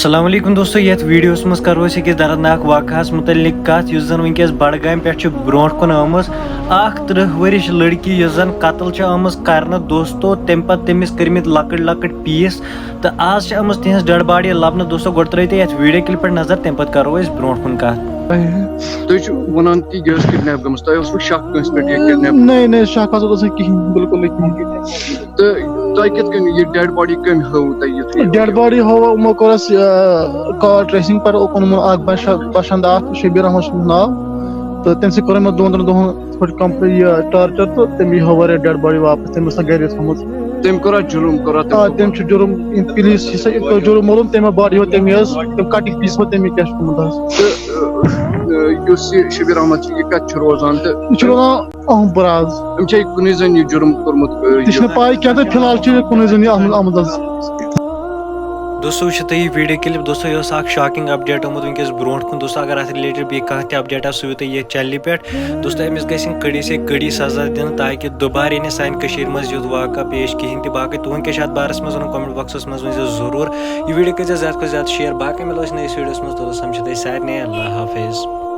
अस्सलाम वालेकुम दोस्तों, ये वीडियोस मज करो अकिस दर्दनाक वाक़ास मुतल्लिक कत युस जन वनकस बडगाम पे ब्रोट कुन आमज 30 वरिश लड़की युस जन कत्ल आमज करने दोस्तों तम पे तमिस कर्मित लकट लकट पीस तो आज आमज तिहस डेड बॉडी लबन दोस्तों गोड त्रो ये वीडियो क्लिप पे नजर तम पे करो ब्रोट कुन कत वन कि किडनैप गमस तुम शक कंस पे किडनैप नहीं शक कहीं बिल्कुल तो ये डेड बॉडी कम हो डेड बॉडी हो उमो कोर कॉल ट्रेसिंग पर ओकुन बशंदा शबीर अहमद नाव तो तम से कोर मे दोन दोहन कंप्लीट टार्चर तो तम हो वारे डेड बॉडी वापस तम गर थोमुत तम कोरा जुलुम कोरा तम जुर्म पुलिस जुर्म मोलूम तम बॉडी हो तम कटिंग पीस हो तम क्या शबीर अहमद ये कत रोजान तो अहमबराज कुन जन यह जुर्म कोर्मुत पाई क्या तो फिलहाल कुन जन अहमद दोस्तों वो ये वीडियो क्लिप दोस्तों यह शॉकिंग अपडेट आमुत वनकस ब्रोट कुन दोस्तों अगर अत रिलेटेड बी कह अपडेट सह वो ये चैनल पे दोस्तों अमिस गई कड़ी से कड़ी सजा दिन ताकि दोबारा यह सान मज युथ वाक़ा पेश कहें तो बाकी तुम क्या बारस मज कमेंट बॉक्स मज वन जरूर यह वीडियो कर ज्यादा से ज्यादा शेयर बाकी मिलो नई वीडियोस मज तो समझ सारे अल्लाह हाफिज।